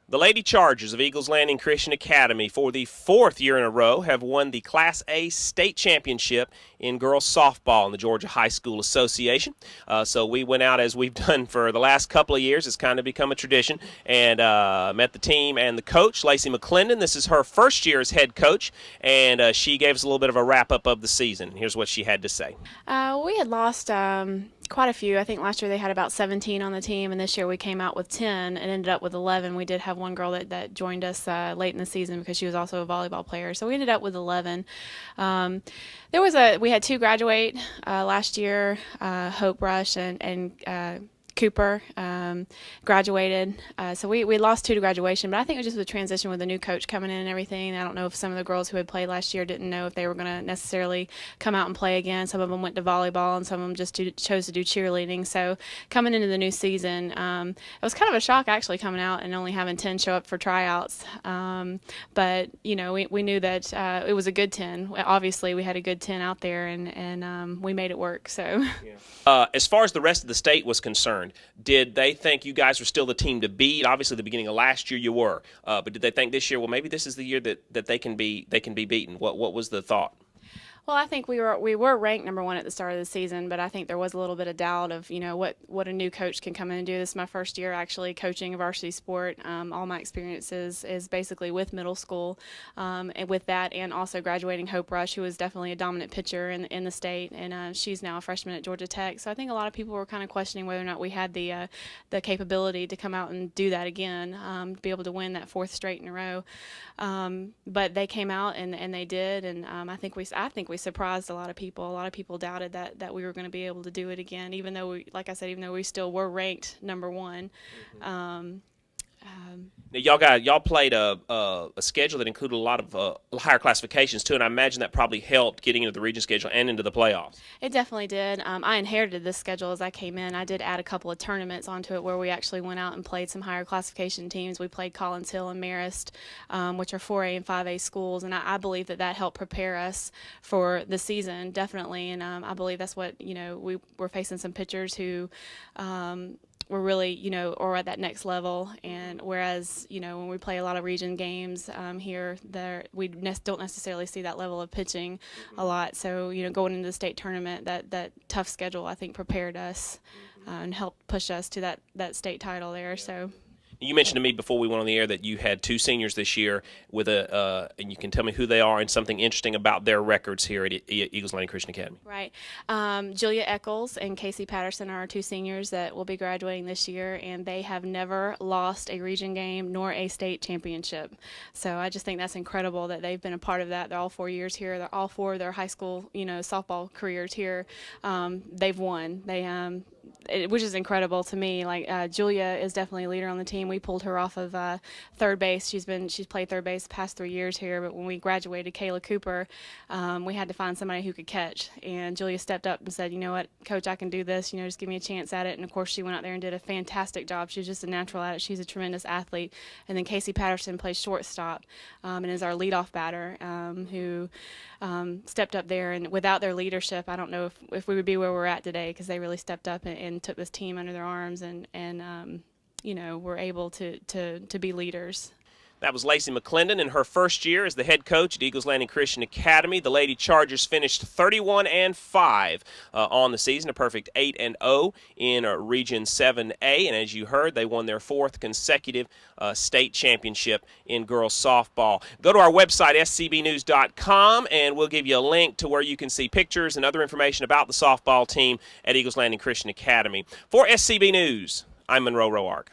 The Lady Chargers of Eagles Landing Christian Academy, for the fourth year in a row, have won the Class A state championship in girls softball in the Georgia High School Association. So we went out, as we've done for the last couple of years. It's kind of become a tradition, and met the team and the coach, Lacey McClendon. This is her first year as head coach, and she gave us a little bit of a wrap-up of the season. Here's what she had to say. We had lost quite a few. I think last year they had about 17 on the team, and this year we came out with 10 and ended up with 11. We did have one girl that joined us late in the season because she was also a volleyball player. So we ended up with 11. We had two graduate last year, Hope Rush and Cooper graduated. So we lost two to graduation, but I think it was just the transition with the new coach coming in and everything. I don't know if some of the girls who had played last year didn't know if they were going to necessarily come out and play again. Some of them went to volleyball and some of them just chose to do cheerleading. So coming into the new season, it was kind of a shock actually coming out and only having 10 show up for tryouts. But, you know, we knew that it was a good 10. Obviously, we had a good 10 out there, and we made it work. So. Yeah. As far as the rest of the state was concerned, did they think you guys were still the team to beat? Obviously, the beginning of last year you were, but did they think this year, well, maybe this is the year that they can be beaten? What was the thought? Well, I think we were ranked number one at the start of the season, but I think there was a little bit of doubt of, you know, what a new coach can come in and do. This is my first year actually coaching a varsity sport. All my experiences is basically with middle school, and with that, and also graduating Hope Rush, who was definitely a dominant pitcher in the state, and she's now a freshman at Georgia Tech. So I think a lot of people were kind of questioning whether or not we had the capability to come out and do that again, to be able to win that fourth straight in a row. But they came out and they did, and I think we surprised a lot of people. A lot of people doubted that we were going to be able to do it again, even though even though we still were ranked number one. Now, y'all played a schedule that included a lot of higher classifications too, and I imagine that probably helped getting into the region schedule and into the playoffs. It definitely did. I inherited this schedule as I came in. I did add a couple of tournaments onto it where we actually went out and played some higher classification teams. We played Collins Hill and Marist, which are 4A and 5A schools, and I believe that helped prepare us for the season, definitely. And I believe that's what, you know, we were facing some pitchers who we're really, you know, or at that next level. And whereas, you know, when we play a lot of region games here, we don't necessarily see that level of pitching a lot. So, you know, going into the state tournament, that tough schedule, I think, prepared us and helped push us to that state title there. So. You mentioned to me before we went on the air that you had two seniors this year with and you can tell me who they are and something interesting about their records here at Eagles Landing Christian Academy. Right. Julia Eccles and Casey Patterson are our two seniors that will be graduating this year, and they have never lost a region game nor a state championship. So I just think that's incredible that they've been a part of that. They're all 4 years here. They're all four of their high school, you know, softball careers here. They've won. Which is incredible to me. Like Julia is definitely a leader on the team. We pulled her off of third base. She's played third base the past 3 years here. But when we graduated Kayla Cooper, we had to find somebody who could catch. And Julia stepped up and said, "You know what, Coach, I can do this. You know, just give me a chance at it." And of course, she went out there and did a fantastic job. She's just a natural at it. She's a tremendous athlete. And then Casey Patterson plays shortstop and is our leadoff batter, who stepped up there. And without their leadership, I don't know if we would be where we're at today, because they really stepped up and took this team under their arms and you know, were able to be leaders. That was Lacey McClendon in her first year as the head coach at Eagles Landing Christian Academy. The Lady Chargers finished 31-5 on the season, a perfect 8-0 in Region 7A. And as you heard, they won their fourth consecutive state championship in girls softball. Go to our website, scbnews.com, and we'll give you a link to where you can see pictures and other information about the softball team at Eagles Landing Christian Academy. For SCB News, I'm Monroe Roark.